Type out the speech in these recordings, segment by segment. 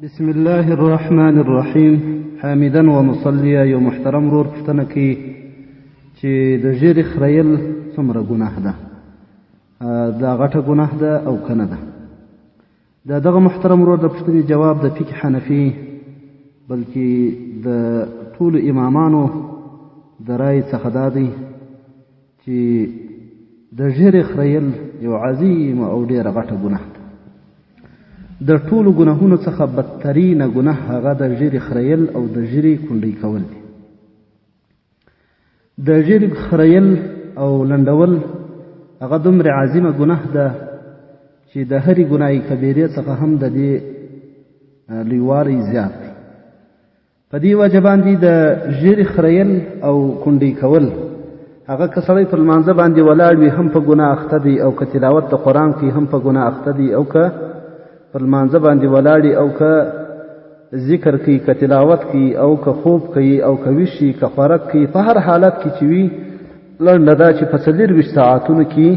بسم الله الرحمن الرحیم. حامدا و مصلیا. یو محترم رور پوښتنه کوي چې د ژیړې خریل څومره ګناه ده، دا غټه ګناه ده او کنه ده؟ د دغه محترم رور د پوښتنې جواب د فقه حنفي بلکې د ټولو امامانو د رای څخه دا دی چې د ژیړې خریل یو عظیم او ډیره غټه ګناه ده. د ټولو ګناهونو څخه بدترینه ګناه هغه د ژیړې خریل او د ژیړې کونډې کول دي. د ژیړې خریل او لنډول هغه دومره عظیمه ګناه ده چې د هرې ګناه کبیرې څخه هم د دې لویوالی زیات دی. په دې وجه باندې د ژیړې خریل او کونډې کول هغه که سړی په لمانځه باندې ولاړ وي هم په ګناه اخته دی، او که تلاوت د قرآن کوي هم په ګناه اخته دی، او که پر لمانځه باندې ولاړی، او که ذکر کوي، که تلاوت کوي، او که خوب کوي، او که ویښ شي، که خوراک کوي، په هر حالت کې چې وي لنډه دا چې په 24 ساعتونو کې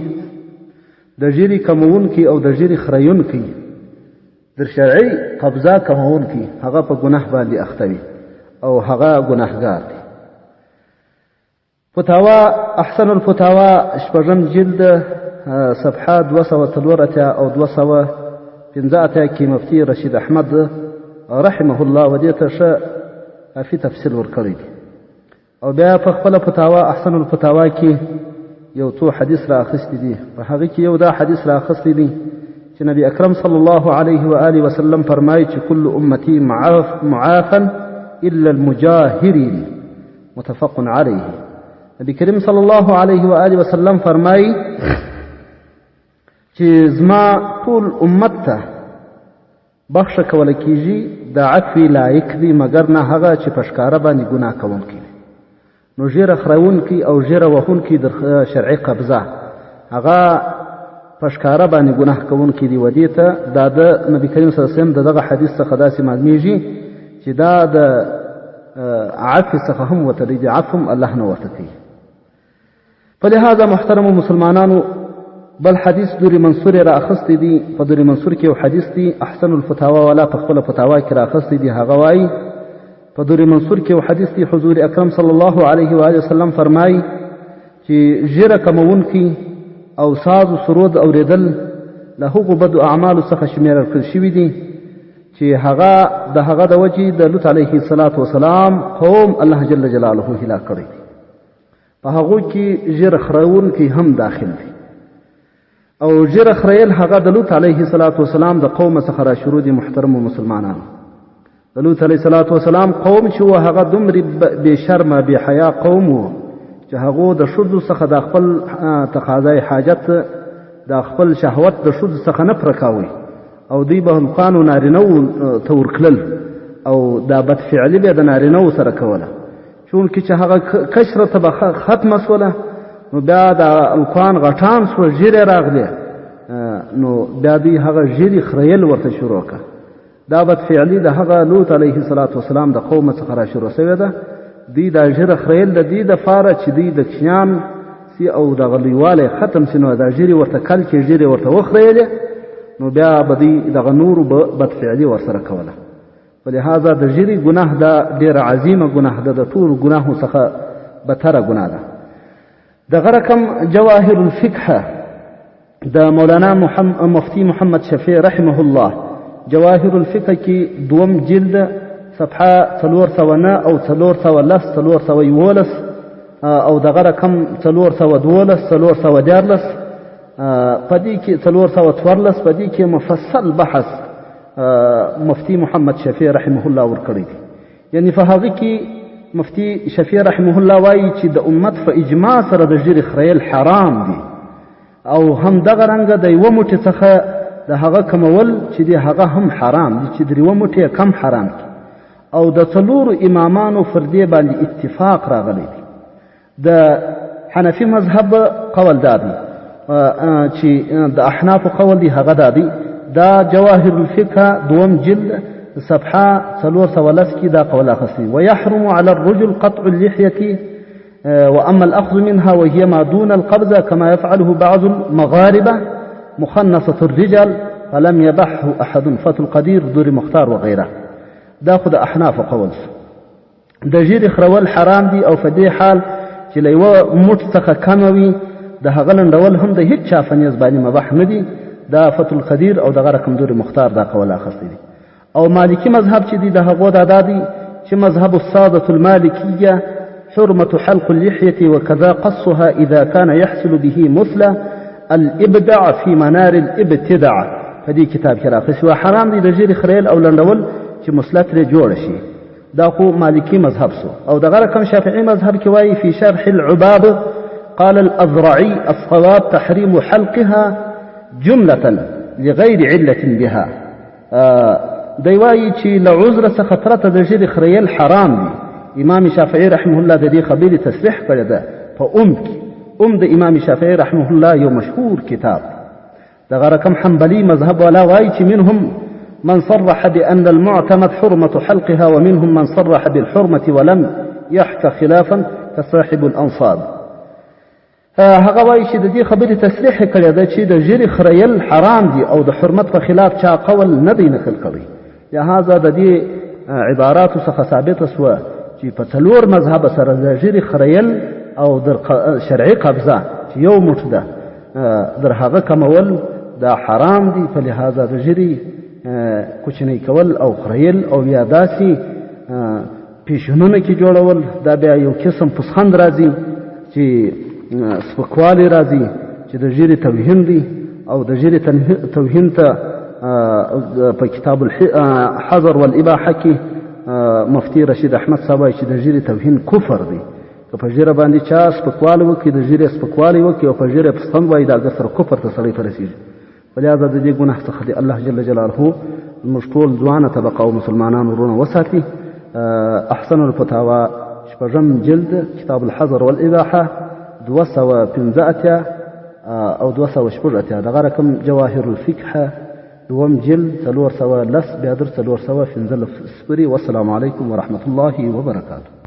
د ژیړې کمونکي او د ژیړې خریونکي د شرعي قبضه کمونکي هغه په ګناه باندې اخته وي او هغه ګناهګار دی. فتاوا احسن الفتاوا شپږم جلد صفحه 204 او 215 کې مفتي رشید احمد رحمه الله ودې ته ښه کافي تفصیل ورکړی دی. او بیا په خپله فتاوا احسن الفتاوا کې یو څو حدیث رااخیستی دي. په هغه کې یو دا حدیث رااخیستی دی چې نبی اکرم صلی الله علیه و آله وسلم فرمایي چې کل امتی معافا الا المجاهرین، متفق علیه. نبی کریم صلی الله علیه و آله وسلم فرمایي چې زما ټول امت ته بخښه کوله کیږي د عفوې لایق دی مګر نه هغه چې په ښکاره باندې ګناه کوونکی دی. نو ژیره خریونکي او ژیره وهونکي د شرعي قبضه هغه په ښکاره باندې ګناه کوونکی دی. و دې ته دا د نبي کریم صلی الله علیه وسلم دغه حدیث څخه داسې معلومیږي چې دا د عفو څخه هم وتلی دی، عفو هم الله نه ورته کوي. فلهذا محترم مسلمانانو بل حدیث دوری منصور را اخستی دی. په دوری منصور کې یو حدیث دی احسن الفتاوا والا په خپل فتاوا کې را اخستی دی. هغه وایي په دوری منصور کې یو حدیث دی حضور اکرم صلی الله علیه و آله وسلم فرمایي چې ژیره کمونکي او ساز و سرود اوریدل له هغو بدو اعمالو څخه شمیرل کړل شوي دي چې هغه د وجې د لوط علیه السلام قوم الله جل جلاله هلاک کړی دی. په هغو کې ژیره خریونکي هم داخل دی. او ژیره خریل هغه د لوط علیه السلام د قوم څخه را شروع دي. محترم مسلمانانو، د لوط علیه السلام قوم چې و هغه دومره بې شرمه بې حیا قوم و چې هغو د ښځو څخه د خپل تقاضای حاجت د خپل شهوت د ښځو څخه نه پوره کاوه، او دوی به هلکانو نارینهو ته ورکړل او دا بدفعلي به د نارینهو سره کوله. چونکې چې هغه کشرته به ختمه شوله نو بیا د الکان غټان سوه ژیرې راغلې، نو بیا دوی هغه ژیرې خریل ورته شروع کړه. دا بدفعلي د هغه لوط علیه السلام د قوم څخه را شروع شوې ده. دوی دا ژیره خریل د دې دپاره چې دوی د کشیان سي او دغه لویوالی ختم سي، نو دا ژیرې ورته کل کې ژیرې ورته وخریلې نو بیا به دوی دغه نورو به بدفعلي ورسره کوله. فلهذا د ژیرې ګناه دا ډېره عظیمه ګناه ده، د ټولو ګناهو څخه بدتره ګناه ده. دغه رقم جواهر الفقه د مولانا مفتی محمد شفیع رحمه الله جواهر الفقه کې دوم جلد صفحه 409 او 410 411 او دغه رقم 412 414 په دې کې 414 په دې کې مفصل بحث مفتی محمد شفیع رحمه الله ورکړی دی. یعنی په هغه کې مفتی شفیع رحمه الله وایي چې د امت په اجماع سره د ژیرې خریل حرام دي، او هم دغه رنګه د یوه موټې څخه د هغه کمول چې دی هغه هم حرام دي، چې د یوه موټې کم حرام دي. او د څلورو امامانو پر دې باندې اتفاق راغلی دی. د حنفي مذهب قول دا دی چې د احناف قول دی هغه دا دی. دا جواهر الفقه دوم جلد صفحه 410 کې دا قول اخستي. ويحرم على الرجل قطع اللحية واما الاخذ منها وهي ما دون القبضه كما يفعله بعض المغاربه مخنصه الرجال فلم يبحه أحد فتح القدير دور مختار وغيره دا خو د احناف قول د ژیرې خرول حرام دي او په دې حال چې له یوه موټ څخه کمه وي د هغه لنډول هم د هیڅ چا په نیز باندې مباح نه دي دا فتح القدیر او دغه رقم دور مختار دا قول اخیستی دي او مالکی مذهب چې دي د هغو دا دي چې مذهب السادة المالكية حرمة حلق اللحية وكذا قصها إذا كان يحصل به مثل الإبدع في منار الابتدع فدي كتاب كراخس وحرام دي د ژیرې خریل او لنډول چې مسله ترې جوړه شي دا خو مالکی مذهب سو او دغه رقم شافعي مذهب کې وایي في شرح العباب قال الأذرعي الصواب تحريم حلقها جملة لغير علة بها دی وایي چې له عذر څخه پرته د ژیرې خریل حرام دي امام شافعي رحمه الله د دې خبرې تصریح کړې ده په کې د امام شافعي رحمه الله یو مشهور کتاب دغه رقم حنبلي مذهب ولا وایي چې منهم من صرح بأن المعتمد حرمة حلقها ومنهم من صرح بالحرمة ولم يحك خلافا كصاحب الأنصاب هغه وایي چې د دې خبرې تصریح کړې ده چې د ژیرې خریل حرام دي او د حرمت په خلاف چا قول نه دی نقل کړی لهذا د دې عباراتو څخه ثابته سوه چې په څلور مذهب سره د ژیرې خریل او د شرعي قبضه چې یو موټ ده در هغه کمول دا حرام دي په لهذا د ژیرې کوچنی کول او خریل او یا داسې پیشنونه کې جوړول دا بیا یو قسم پسخند راځي چې سپکوالی راځي چې د ژیرې توهین دی او د ژیرې توهین ته په کتاب الحظر والاباحه کې مفتي رشید احمد صاحب وایي چې د ژیرې توهین کفر دی که په ژیره باندې چا سپکوالی وکړي د ژیرې سپکوالی وکړي او په ژیره پسخند وایي د هغه سره کفر ته سړی ته رسېږي ولهذا د دې ګناه څخه دی الله جل جلاله موږ ټول ځوانه طبقه او مسلمانان ورونه وساتي احسن الفتاوى شپږم جلد کتاب الحظر والاباحه 215 او 216 دغه رقم جواهر الفقه دوم جلد 410 بیا در 415 والسلام علیکم ورحمة الله وبرکاته